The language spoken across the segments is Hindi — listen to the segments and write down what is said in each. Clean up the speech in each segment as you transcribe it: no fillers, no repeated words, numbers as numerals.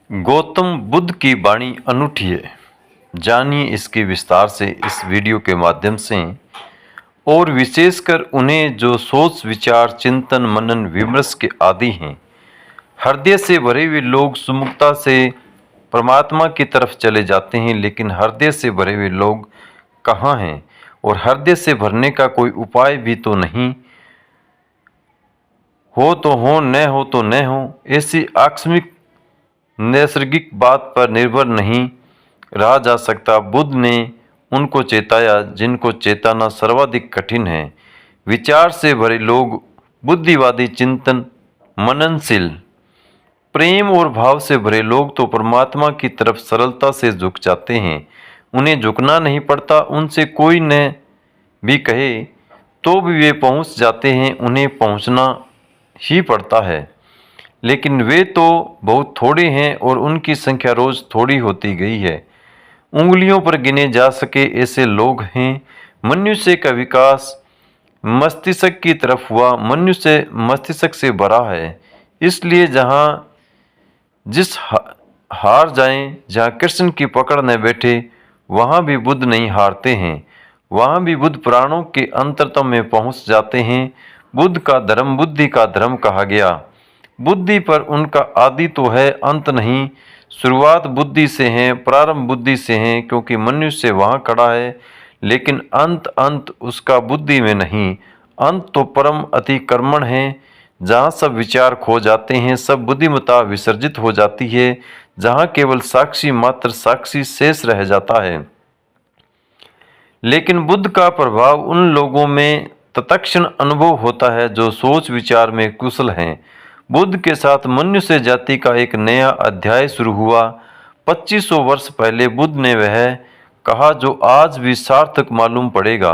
गौतम बुद्ध की वाणी अनूठी है। जानिए इसके विस्तार से इस वीडियो के माध्यम से, और विशेषकर उन्हें जो सोच विचार चिंतन मनन विमर्श के आदी हैं। हृदय से भरे हुए लोग सुमुखता से परमात्मा की तरफ चले जाते हैं, लेकिन हृदय से भरे हुए लोग कहाँ हैं? और हृदय से भरने का कोई उपाय भी तो नहीं। हो तो हो, न हो तो न हो, ऐसी आकस्मिक नैसर्गिक बात पर निर्भर नहीं रहा जा सकता। बुद्ध ने उनको चेताया जिनको चेताना सर्वाधिक कठिन है। विचार से भरे लोग, बुद्धिवादी, चिंतन मननशील, प्रेम और भाव से भरे लोग तो परमात्मा की तरफ सरलता से झुक जाते हैं। उन्हें झुकना नहीं पड़ता, उनसे कोई न भी कहे तो भी वे पहुंच जाते हैं। उन्हें पहुंचना ही पड़ता है, लेकिन वे तो बहुत थोड़े हैं और उनकी संख्या रोज थोड़ी होती गई है। उंगलियों पर गिने जा सके ऐसे लोग हैं। मनुष्य का विकास मस्तिष्क की तरफ हुआ, मनुष्य मस्तिष्क से भरा है। इसलिए जिस हार जाएं, जहाँ कृष्ण की पकड़ न बैठे, वहाँ भी बुद्ध नहीं हारते हैं। वहाँ भी बुद्ध प्राणों के अंतरतम में पहुँच जाते हैं। बुद्ध का धर्म बुद्धि का धर्म कहा गया। बुद्धि पर उनका आदि तो है, अंत नहीं। शुरुआत बुद्धि से है, प्रारंभ बुद्धि से है, क्योंकि मनुष्य वहाँ खड़ा है, लेकिन अंत उसका बुद्धि में नहीं। अंत तो परम अतिक्रमण है, जहाँ सब विचार खो जाते हैं, सब बुद्धिमत्ता विसर्जित हो जाती है, जहाँ केवल साक्षी मात्र साक्षी शेष रह जाता है। लेकिन बुद्ध का प्रभाव उन लोगों में तत्क्षण अनुभव होता है जो सोच विचार में कुशल हैं। बुद्ध के साथ मनुष्य जाति का एक नया अध्याय शुरू हुआ। 2500 वर्ष पहले बुद्ध ने वह कहा जो आज भी सार्थक मालूम पड़ेगा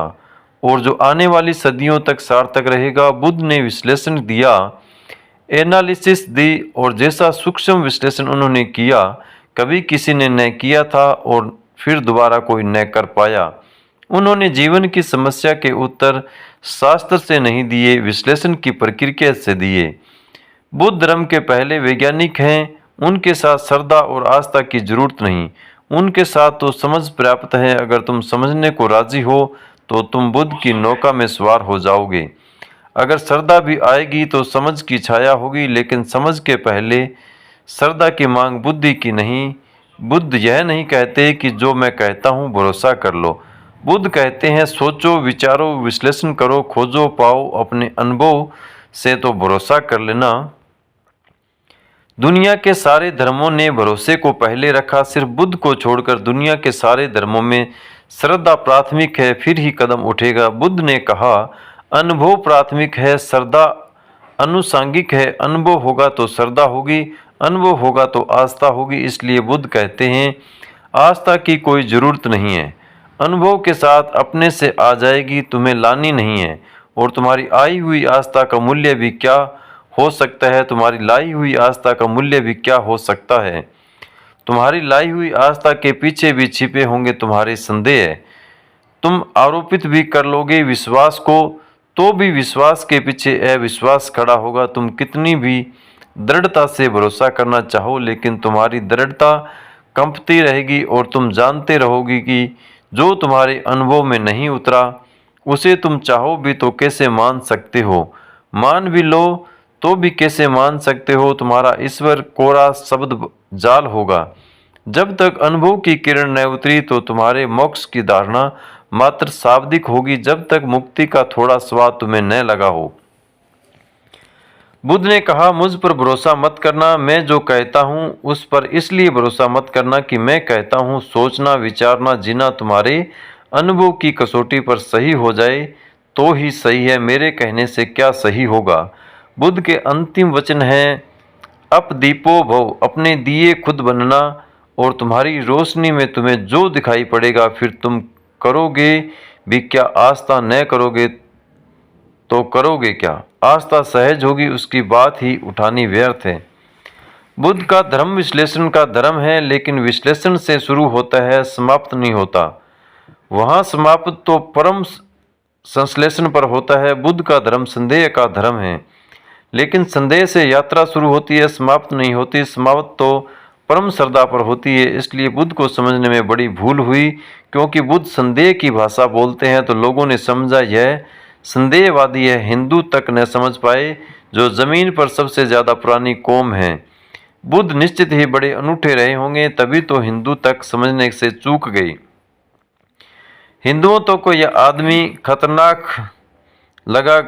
और जो आने वाली सदियों तक सार्थक रहेगा। बुद्ध ने विश्लेषण दिया, एनालिसिस दी, और जैसा सूक्ष्म विश्लेषण उन्होंने किया कभी किसी ने न किया था और फिर दोबारा कोई न कर पाया। उन्होंने जीवन की समस्या के उत्तर शास्त्र से नहीं दिए, विश्लेषण की प्रक्रिया से दिए। बुद्ध धर्म के पहले वैज्ञानिक हैं। उनके साथ श्रद्धा और आस्था की जरूरत नहीं, उनके साथ तो समझ पर्याप्त है। अगर तुम समझने को राजी हो तो तुम बुद्ध की नौका में सवार हो जाओगे। अगर श्रद्धा भी आएगी तो समझ की छाया होगी, लेकिन समझ के पहले श्रद्धा की मांग बुद्धि की नहीं। बुद्ध यह नहीं कहते कि जो मैं कहता हूँ भरोसा कर लो। बुद्ध कहते हैं सोचो, विचारो, विश्लेषण करो, खोजो, पाओ। अपने अनुभव से तो भरोसा कर लेना। दुनिया के सारे धर्मों ने भरोसे को पहले रखा, सिर्फ बुद्ध को छोड़कर दुनिया के सारे धर्मों में श्रद्धा प्राथमिक है, फिर ही कदम उठेगा। बुद्ध ने कहा अनुभव प्राथमिक है, श्रद्धा अनुसांगिक है। अनुभव होगा तो श्रद्धा होगी, अनुभव होगा तो आस्था होगी। इसलिए बुद्ध कहते हैं आस्था की कोई जरूरत नहीं है, अनुभव के साथ अपने से आ जाएगी, तुम्हें लानी नहीं है। और तुम्हारी आई हुई आस्था का मूल्य भी क्या हो सकता है? तुम्हारी लाई हुई आस्था का मूल्य भी क्या हो सकता है? तुम्हारी लाई हुई आस्था के पीछे भी छिपे होंगे तुम्हारे संदेह। तुम आरोपित भी कर लोगे विश्वास को, तो भी विश्वास के पीछे अविश्वास खड़ा होगा। तुम कितनी भी दृढ़ता से भरोसा करना चाहो, लेकिन तुम्हारी दृढ़ता कंपती रहेगी और तुम जानते रहोगे कि जो तुम्हारे अनुभव में नहीं उतरा उसे तुम चाहो भी तो कैसे मान सकते हो? मान भी लो तो भी कैसे मान सकते हो? तुम्हारा ईश्वर कोरा शब्द जाल होगा। जब तक अनुभव की किरण न उतरी तो तुम्हारे मोक्ष की धारणा मात्र शाब्दिक होगी, जब तक मुक्ति का थोड़ा स्वाद तुम्हें न लगा हो। बुद्ध ने कहा मुझ पर भरोसा मत करना, मैं जो कहता हूँ उस पर इसलिए भरोसा मत करना कि मैं कहता हूँ। सोचना, विचारना, जीना तुम्हारे अनुभव की कसौटी पर सही हो जाए तो ही सही है, मेरे कहने से क्या सही होगा। बुद्ध के अंतिम वचन हैं अप दीपो भव, अपने दिए खुद बनना, और तुम्हारी रोशनी में तुम्हें जो दिखाई पड़ेगा फिर तुम करोगे भी क्या? आस्था न करोगे तो करोगे क्या? आस्था सहज होगी, उसकी बात ही उठानी व्यर्थ है। बुद्ध का धर्म विश्लेषण का धर्म है, लेकिन विश्लेषण से शुरू होता है, समाप्त नहीं होता। वहाँ समाप्त तो परम संश्लेषण पर होता है। बुद्ध का धर्म संदेह का धर्म है, लेकिन संदेह से यात्रा शुरू होती है, समाप्त नहीं होती। समाप्त तो परम श्रद्धा पर होती है। इसलिए बुद्ध को समझने में बड़ी भूल हुई, क्योंकि बुद्ध संदेह की भाषा बोलते हैं तो लोगों ने समझा यह संदेहवादी है। हिंदू तक न समझ पाए, जो जमीन पर सबसे ज्यादा पुरानी कौम है। बुद्ध निश्चित ही बड़े अनूठे रहे होंगे, तभी तो हिंदू तक समझने से चूक गई। हिंदुओं तो को यह आदमी खतरनाक लगा,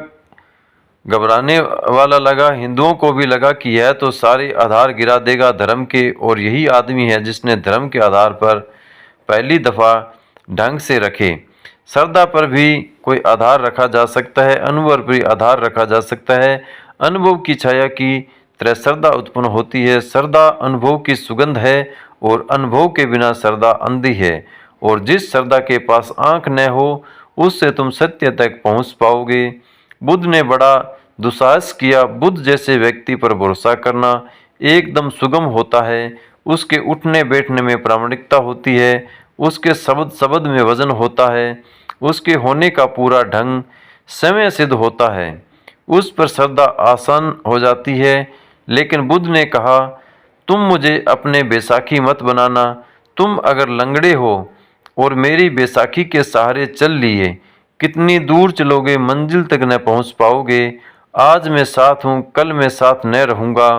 घबराने वाला लगा। हिंदुओं को भी लगा कि यह तो सारे आधार गिरा देगा धर्म के, और यही आदमी है जिसने धर्म के आधार पर पहली दफा ढंग से रखे। श्रद्धा पर भी कोई आधार रखा जा सकता है, अनुभव पर भी आधार रखा जा सकता है। अनुभव की छाया की तरह श्रद्धा उत्पन्न होती है। श्रद्धा अनुभव की सुगंध है, और अनुभव के बिना श्रद्धा अंधी है। और जिस श्रद्धा के पास आंख न हो, उससे तुम सत्य तक पहुंच पाओगे। बुद्ध ने बड़ा दुस्साहस किया। बुद्ध जैसे व्यक्ति पर भरोसा करना एकदम सुगम होता है। उसके उठने बैठने में प्रामाणिकता होती है, उसके शब्द में वजन होता है, उसके होने का पूरा ढंग समय सिद्ध होता है। उस पर श्रद्धा आसान हो जाती है। लेकिन बुद्ध ने कहा, तुम मुझे अपने बैसाखी मत बनाना। तुम अगर लंगड़े हो और मेरी बैसाखी के सहारे चल लिए, कितनी दूर चलोगे, मंजिल तक न पहुंच पाओगे। आज मैं साथ हूं, कल मैं साथ न रहूंगा।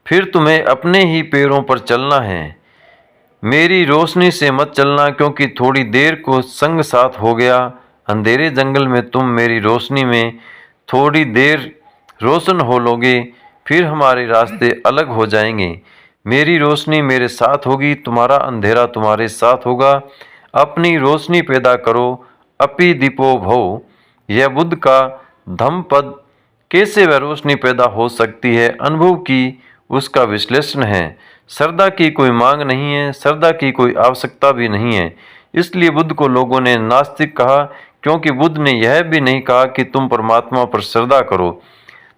फिर तुम्हें अपने ही पैरों पर चलना है। मेरी रोशनी से मत चलना, क्योंकि थोड़ी देर को संग साथ हो गया। अंधेरे जंगल में तुम मेरी रोशनी में थोड़ी देर रोशन हो लोगे, फिर हमारे रास्ते अलग हो जाएंगे। मेरी रोशनी मेरे साथ होगी, तुम्हारा अंधेरा तुम्हारे साथ होगा। अपनी रोशनी पैदा करो, अपि दीपो भव। यह बुद्ध का धम्म पद। कैसे वह रोशनी पैदा हो सकती है, अनुभव की उसका विश्लेषण है। श्रद्धा की कोई मांग नहीं है, श्रद्धा की कोई आवश्यकता भी नहीं है। इसलिए बुद्ध को लोगों ने नास्तिक कहा, क्योंकि बुद्ध ने यह भी नहीं कहा कि तुम परमात्मा पर श्रद्धा करो।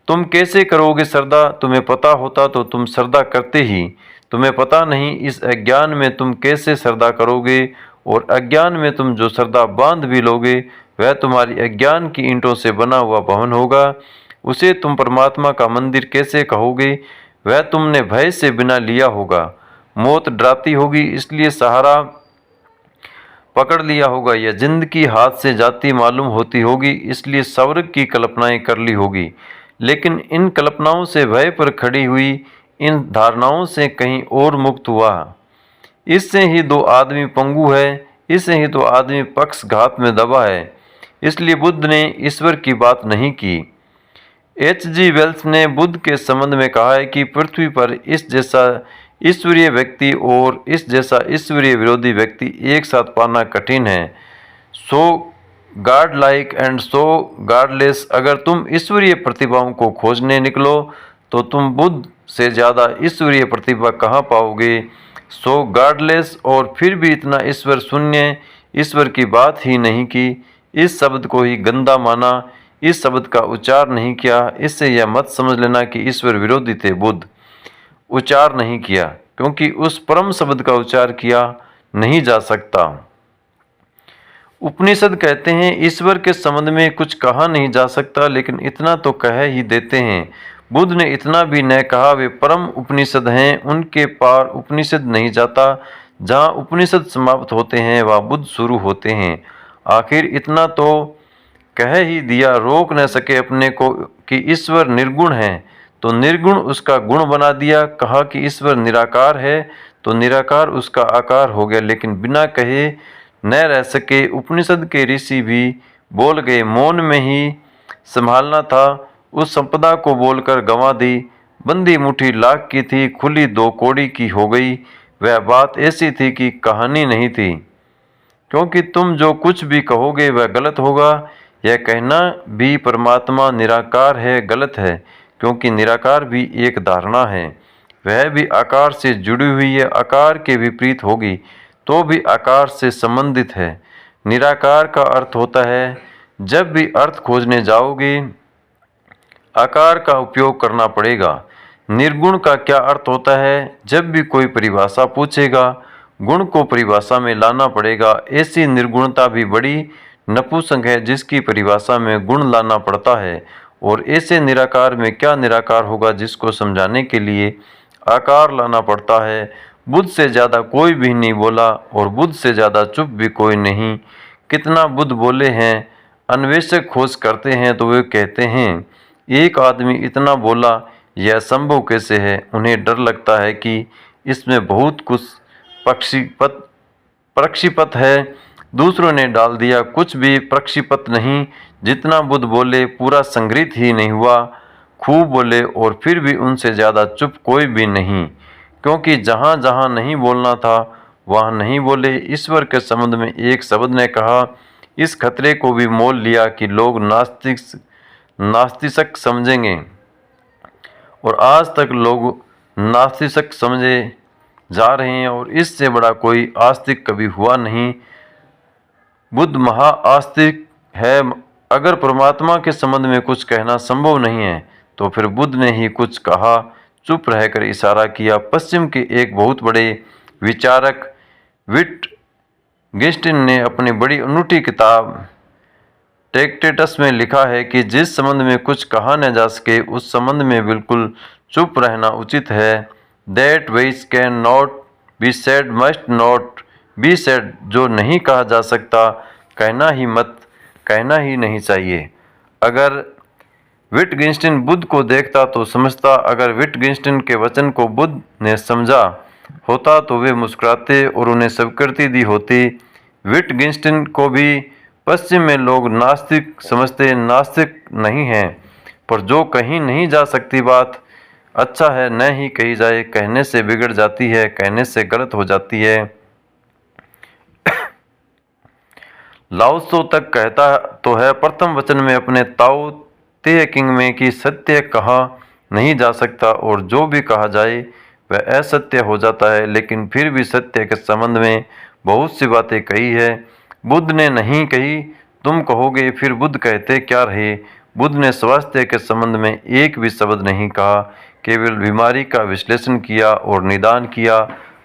तुम कैसे करोगे श्रद्धा? तुम्हें पता होता तो तुम श्रद्धा करते ही। तुम्हें पता नहीं, इस अज्ञान में तुम कैसे श्रद्धा करोगे, और अज्ञान में तुम जो श्रद्धा बांध भी लोगे, वह तुम्हारी अज्ञान की ईंटों से बना हुआ भवन होगा। उसे तुम परमात्मा का मंदिर कैसे कहोगे? वह तुमने भय से बिना लिया होगा। मौत डराती होगी, इसलिए सहारा पकड़ लिया होगा। यह जिंदगी हाथ से जाती मालूम होती होगी, इसलिए स्वर्ग की कल्पनाएं कर ली होगी। लेकिन इन कल्पनाओं से भय पर खड़ी हुई इन धारणाओं से कहीं और मुक्त हुआ। इससे ही दो आदमी पंगु है, इससे ही तो आदमी पक्षघात में दबा है। इसलिए बुद्ध ने ईश्वर की बात नहीं की। H.G. वेल्स ने बुद्ध के संबंध में कहा है कि पृथ्वी पर इस जैसा ईश्वरीय व्यक्ति और इस जैसा ईश्वरीय विरोधी व्यक्ति एक साथ पाना कठिन है। So God like and so godless. अगर तुम ईश्वरीय प्रतिभाओं को खोजने निकलो तो तुम बुद्ध से ज़्यादा ईश्वरीय प्रतिभा कहाँ पाओगे। सो गॉडलेस, और फिर भी इतना ईश्वर शून्य, ईश्वर की बात ही नहीं की। इस शब्द को ही गंदा माना, इस शब्द का उच्चार नहीं किया। इससे यह मत समझ लेना कि ईश्वर विरोधी थे। बुद्ध उच्चार नहीं किया, क्योंकि उस परम शब्द का उच्चार किया नहीं जा सकता। उपनिषद कहते हैं ईश्वर के संबंध में कुछ कहा नहीं जा सकता, लेकिन इतना तो कह ही देते हैं। बुद्ध ने इतना भी न कहा। वे परम उपनिषद हैं, उनके पार उपनिषद नहीं जाता। जहाँ उपनिषद समाप्त होते हैं वहाँ बुद्ध शुरू होते हैं। आखिर इतना तो कह ही दिया, रोक न सके अपने को कि ईश्वर निर्गुण है, तो निर्गुण उसका गुण बना दिया। कहा कि ईश्वर निराकार है, तो निराकार उसका आकार हो गया। लेकिन बिना कहे न रह सके। उपनिषद के ऋषि भी बोल गए, मौन में ही संभालना था। उस संपदा को बोलकर गंवा दी। बंदी मुट्ठी लाख की थी, खुली 2 कौड़ी की हो गई। वह बात ऐसी थी कि कहानी नहीं थी, क्योंकि तुम जो कुछ भी कहोगे वह गलत होगा। यह कहना भी परमात्मा निराकार है गलत है, क्योंकि निराकार भी एक धारणा है। वह भी आकार से जुड़ी हुई है, आकार के विपरीत होगी तो भी आकार से संबंधित है। निराकार का अर्थ होता है, जब भी अर्थ खोजने जाओगे आकार का उपयोग करना पड़ेगा। निर्गुण का क्या अर्थ होता है? जब भी कोई परिभाषा पूछेगा गुण को परिभाषा में लाना पड़ेगा। ऐसी निर्गुणता भी बड़ी नपुंसक है जिसकी परिभाषा में गुण लाना पड़ता है। और ऐसे निराकार में क्या निराकार होगा जिसको समझाने के लिए आकार लाना पड़ता है। बुद्ध से ज़्यादा कोई भी नहीं बोला और बुद्ध से ज़्यादा चुप भी कोई नहीं। कितना बुद्ध बोले हैं। अन्वेषक खोज करते हैं तो वे कहते हैं एक आदमी इतना बोला, यह संभव कैसे है। उन्हें डर लगता है कि इसमें बहुत कुछ प्रक्षिपत है। दूसरों ने डाल दिया, कुछ भी प्रक्षिपत नहीं। जितना बुद्ध बोले पूरा संग्रहित ही नहीं हुआ। खूब बोले और फिर भी उनसे ज़्यादा चुप कोई भी नहीं, क्योंकि जहाँ जहाँ नहीं बोलना था वहाँ नहीं बोले। ईश्वर के संबंध में एक शब्द ने कहा, इस खतरे को भी मोल लिया कि लोग नास्तिक समझेंगे, और आज तक लोग नास्तिक समझे जा रहे हैं और इससे बड़ा कोई आस्तिक कभी हुआ नहीं। बुद्ध महा आस्तिक है। अगर परमात्मा के संबंध में कुछ कहना संभव नहीं है तो फिर बुद्ध ने ही कुछ कहा। चुप रहकर इशारा किया। पश्चिम के एक बहुत बड़े विचारक विटगेस्टिन ने अपनी बड़ी अनूठी किताब टेक्टेटस में लिखा है कि जिस संबंध में कुछ कहा न जा सके उस संबंध में बिल्कुल चुप रहना उचित है। That which can not be said must not be said. जो नहीं कहा जा सकता कहना ही नहीं चाहिए। अगर विटगेस्टिन बुद्ध को देखता तो समझता, अगर विटगेस्टिन के वचन को बुद्ध ने समझा होता तो वे मुस्कुराते और उन्हें स्वीकृति दी होती। विटगेस्टिन को भी पश्चिम में लोग नास्तिक समझते, नास्तिक नहीं हैं, पर जो कहीं नहीं जा सकती बात अच्छा है न ही कही जाए। कहने से बिगड़ जाती है, कहने से गलत हो जाती है। लाओत्सो तक कहता तो है प्रथम वचन में अपने ताओ ते किंग में कि सत्य कहा नहीं जा सकता और जो भी कहा जाए वह असत्य हो जाता है, लेकिन फिर भी सत्य के संबंध में बहुत सी बातें कही है। बुद्ध ने नहीं कही, तुम कहोगे फिर बुद्ध कहते क्या रहे। बुद्ध ने स्वास्थ्य के संबंध में एक भी शब्द नहीं कहा, केवल बीमारी का विश्लेषण किया और निदान किया,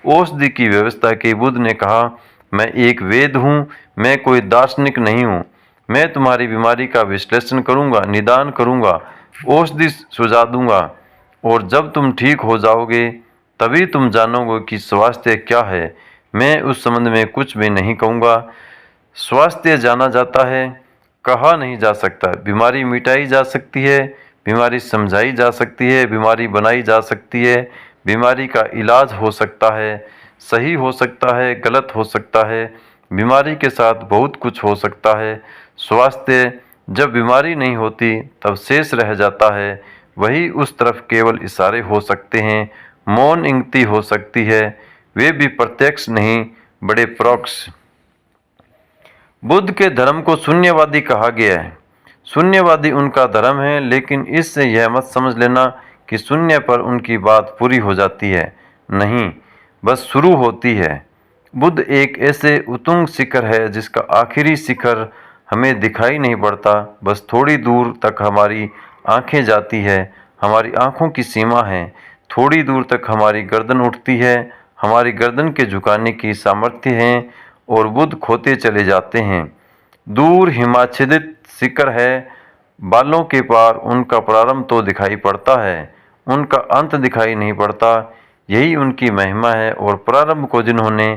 औषधि की व्यवस्था की। बुद्ध ने कहा, मैं एक वेद हूँ, मैं कोई दार्शनिक नहीं हूँ। मैं तुम्हारी बीमारी का विश्लेषण करूँगा, निदान करूँगा, औषधि सुझा दूँगा, और जब तुम ठीक हो जाओगे तभी तुम जानोगे कि स्वास्थ्य क्या है। मैं उस संबंध में कुछ भी नहीं कहूँगा। स्वास्थ्य जाना जाता है, कहा नहीं जा सकता। बीमारी मिटाई जा सकती है, बीमारी समझाई जा सकती है, बीमारी बनाई जा सकती है, बीमारी का इलाज हो सकता है, सही हो सकता है, गलत हो सकता है। बीमारी के साथ बहुत कुछ हो सकता है। स्वास्थ्य जब बीमारी नहीं होती तब शेष रह जाता है, वही उस तरफ केवल इशारे हो सकते हैं, मौन इंगिती हो सकती है, वे भी प्रत्यक्ष नहीं, बड़े परोक्ष। बुद्ध के धर्म को शून्यवादी कहा गया है। शून्यवादी उनका धर्म है, लेकिन इससे यह मत समझ लेना कि शून्य पर उनकी बात पूरी हो जाती है। नहीं, बस शुरू होती है। बुद्ध एक ऐसे उत्तुंग शिखर है जिसका आखिरी शिखर हमें दिखाई नहीं पड़ता। बस थोड़ी दूर तक हमारी आंखें जाती है, हमारी आंखों की सीमा है। थोड़ी दूर तक हमारी गर्दन उठती है, हमारी गर्दन के झुकाने की सामर्थ्य है, और बुद्ध खोते चले जाते हैं। दूर हिमाच्छादित शिखर है, बालों के पार उनका प्रारंभ तो दिखाई पड़ता है, उनका अंत दिखाई नहीं पड़ता। यही उनकी महिमा है, और प्रारंभ को जिन्होंने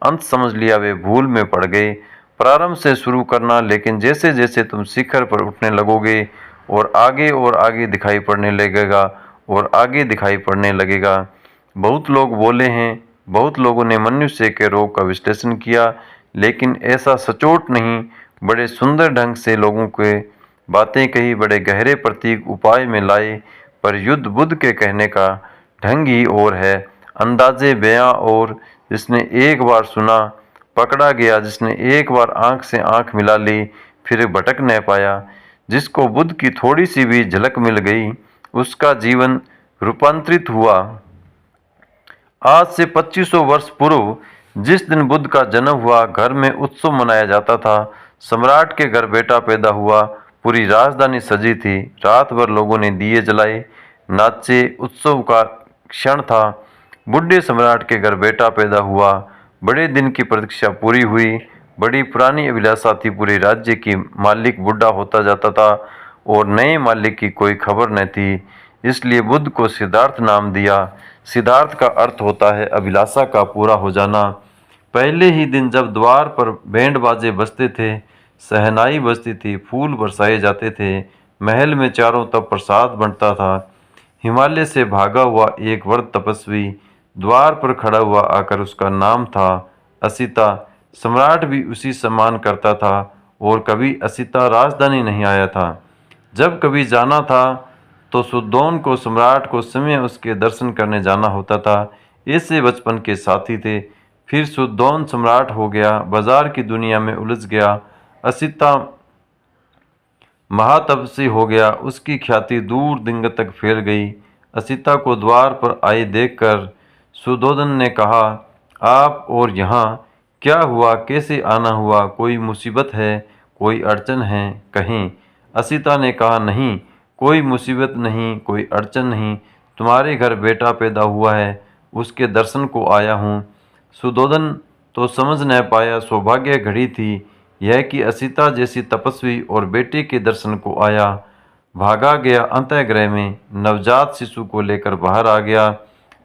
अंत समझ लिया वे भूल में पड़ गए। प्रारंभ से शुरू करना, लेकिन जैसे जैसे तुम शिखर पर उठने लगोगे और आगे दिखाई पड़ने लगेगा और आगे दिखाई पड़ने लगेगा। बहुत लोग बोले हैं, बहुत लोगों ने मनुष्य के रोग का विश्लेषण किया, लेकिन ऐसा सचोट नहीं। बड़े सुंदर ढंग से लोगों के बातें कही, बड़े गहरे प्रतीक उपाय में लाए, पर युद्ध बुद्ध के कहने का ढंग ही और है, अंदाजे बयां और। जिसने एक बार सुना पकड़ा गया, जिसने एक बार आंख से आंख मिला ली फिर भटक न पाया, जिसको बुद्ध की थोड़ी सी भी झलक मिल गई उसका जीवन रूपांतरित हुआ। आज से 2500 वर्ष पूर्व जिस दिन बुद्ध का जन्म हुआ, घर में उत्सव मनाया जाता था। सम्राट के घर बेटा पैदा हुआ, पूरी राजधानी सजी थी। रात भर लोगों ने दिए जलाए, नाचे, उत्सव का क्षण था। बुढ़े सम्राट के घर बेटा पैदा हुआ, बड़े दिन की प्रतीक्षा पूरी हुई। बड़ी पुरानी अभिलाषा थी, पूरे राज्य की मालिक बूढ़ा होता जाता था और नए मालिक की कोई खबर न थी। इसलिए बुद्ध को सिद्धार्थ नाम दिया। सिद्धार्थ का अर्थ होता है अभिलाषा का पूरा हो जाना। पहले ही दिन जब द्वार पर बैंड बाजे बजते थे, शहनाई बजती थी, फूल बरसाए जाते थे, महल में चारों तरफ प्रसाद बंटता था, हिमालय से भागा हुआ एक वृद्ध तपस्वी द्वार पर खड़ा हुआ आकर, उसका नाम था असिता। सम्राट भी उसी सम्मान करता था और कभी असिता राजधानी नहीं आया था। जब कभी जाना था तो सुद्धोन को सम्राट को समय उसके दर्शन करने जाना होता था। ऐसे बचपन के साथी थे। फिर सुद्धोन सम्राट हो गया, बाजार की दुनिया में उलझ गया। असिता महातपस्वी हो गया, उसकी ख्याति दूर दिगंत तक फैल गई। असिता को द्वार पर आए देखकर सुद्धोधन ने कहा, आप और यहाँ क्या हुआ, कैसे आना हुआ, कोई मुसीबत है, कोई अड़चन है कहीं? असिता ने कहा, नहीं, कोई मुसीबत नहीं, कोई अड़चन नहीं, तुम्हारे घर बेटा पैदा हुआ है, उसके दर्शन को आया हूँ। सुद्धोधन तो समझ न पाया सौभाग्य घड़ी थी यह कि असिता जैसी तपस्वी और बेटे के दर्शन को आया। भागा गया अंतःगृह में, नवजात शिशु को लेकर बाहर आ गया।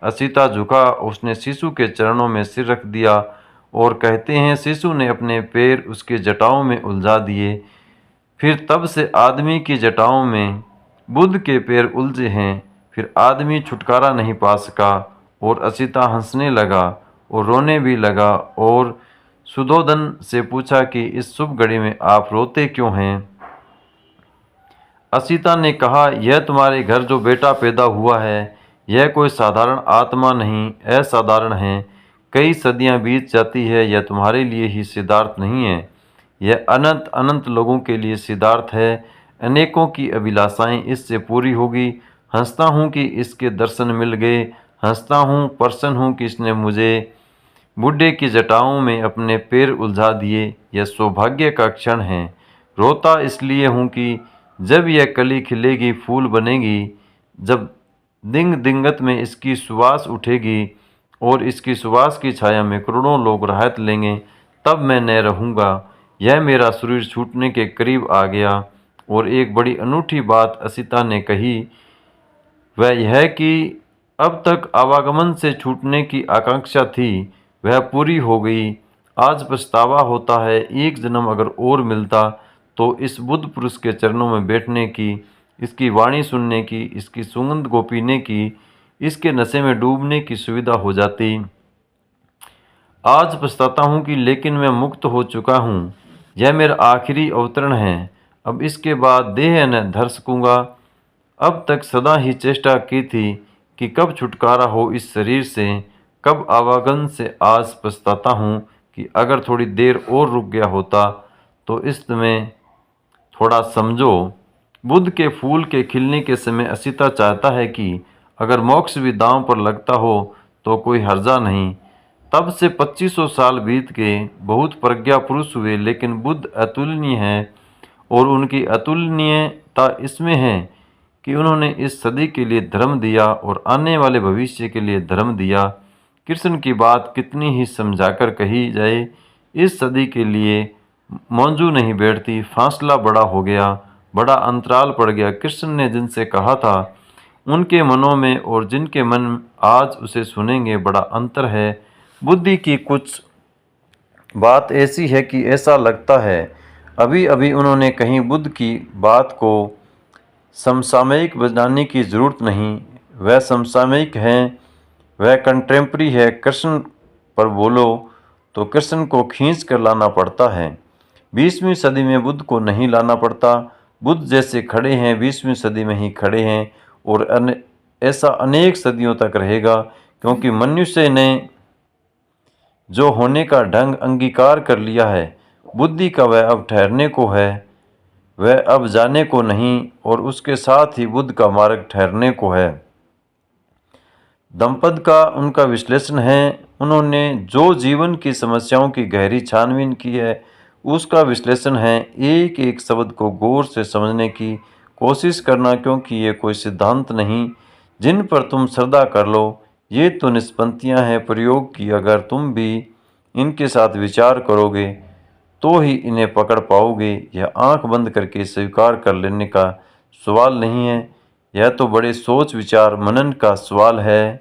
असिता झुका, उसने शिशु के चरणों में सिर रख दिया और कहते हैं शिशु ने अपने पैर उसके जटाओं में उलझा दिए। फिर तब से आदमी की जटाओं में बुद्ध के पैर उलझे हैं। फिर आदमी छुटकारा नहीं पा सका और असिता हंसने लगा और रोने भी लगा और सुद्धोधन से पूछा कि इस शुभ घड़ी में आप रोते क्यों हैं? असिता ने कहा, यह तुम्हारे घर जो बेटा पैदा हुआ है, यह कोई साधारण आत्मा नहीं, असाधारण है। कई सदियां बीत जाती है, यह तुम्हारे लिए ही सिद्धार्थ नहीं है, यह अनंत अनंत लोगों के लिए सिद्धार्थ है। अनेकों की अभिलाषाएं इससे पूरी होगी। हंसता हूँ कि इसके दर्शन मिल गए, हंसता हूँ, प्रसन्न हूँ कि इसने मुझे बूढ़े की जटाओं में अपने पैर उलझा दिए। यह सौभाग्य का क्षण है। रोता इसलिए हूँ कि जब यह कली खिलेगी, फूल बनेगी, जब दिंग दिंगत में इसकी सुवास उठेगी और इसकी सुवास की छाया में करोड़ों लोग राहत लेंगे, तब मैं न रहूँगा। यह मेरा शरीर छूटने के करीब आ गया। और एक बड़ी अनूठी बात असिता ने कही, वह यह कि अब तक आवागमन से छूटने की आकांक्षा थी, वह पूरी हो गई। आज पछतावा होता है, एक जन्म अगर और मिलता तो इस बुद्ध पुरुष के चरणों में बैठने की, इसकी वाणी सुनने की, इसकी सुगंध को पीने की, इसके नशे में डूबने की सुविधा हो जाती। आज पछताता हूँ कि लेकिन मैं मुक्त हो चुका हूँ। यह मेरा आखिरी अवतरण है। अब इसके बाद देह न धर सकूँगा। अब तक सदा ही चेष्टा की थी कि कब छुटकारा हो इस शरीर से, कब आवागमन से। आज पछताता हूँ कि अगर थोड़ी देर और रुक गया होता तो इस समय थोड़ा समझो। बुद्ध के फूल के खिलने के समय असिता चाहता है कि अगर मोक्ष भी दांव पर लगता हो तो कोई हर्जा नहीं। तब से 2500 साल बीत गए, बहुत प्रज्ञा पुरुष हुए, लेकिन बुद्ध अतुलनीय है। और उनकी अतुलनीयता इसमें है कि उन्होंने इस सदी के लिए धर्म दिया और आने वाले भविष्य के लिए धर्म दिया। कृष्ण की बात कितनी ही समझाकर कही जाए, इस सदी के लिए मौजू नहीं बैठती। फासला बड़ा हो गया, बड़ा अंतराल पड़ गया। कृष्ण ने जिनसे कहा था उनके मनों में और जिनके मन आज उसे सुनेंगे, बड़ा अंतर है। बुद्धि की कुछ बात ऐसी है कि ऐसा लगता है अभी अभी उन्होंने कहीं बुद्ध की बात को समसामयिक बनाने की ज़रूरत नहीं। वह समसामयिक हैं, वह कंटेम्प्रेरी है। कृष्ण पर बोलो तो कृष्ण को खींच कर लाना पड़ता है। 20वीं सदी में बुद्ध को नहीं लाना पड़ता। बुद्ध जैसे खड़े हैं 20वीं सदी में ही खड़े हैं और ऐसा अनेक सदियों तक रहेगा, क्योंकि मनुष्य ने जो होने का ढंग अंगीकार कर लिया है, बुद्धि का वह अब ठहरने को है, वह अब जाने को नहीं, और उसके साथ ही बुद्ध का मार्ग ठहरने को है। दंपत का उनका विश्लेषण है। उन्होंने जो जीवन की समस्याओं की गहरी छानबीन की है, उसका विश्लेषण है। एक एक शब्द को गौर से समझने की कोशिश करना, क्योंकि ये कोई सिद्धांत नहीं जिन पर तुम श्रद्धा कर लो। ये तो निष्पत्तियाँ हैं प्रयोग की। अगर तुम भी इनके साथ विचार करोगे तो ही इन्हें पकड़ पाओगे। यह आंख बंद करके स्वीकार कर लेने का सवाल नहीं है, यह तो बड़े सोच विचार मनन का सवाल है।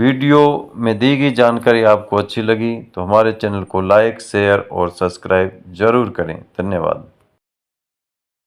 वीडियो में दी गई जानकारी आपको अच्छी लगी तो हमारे चैनल को लाइक, शेयर और सब्सक्राइब जरूर करें। धन्यवाद।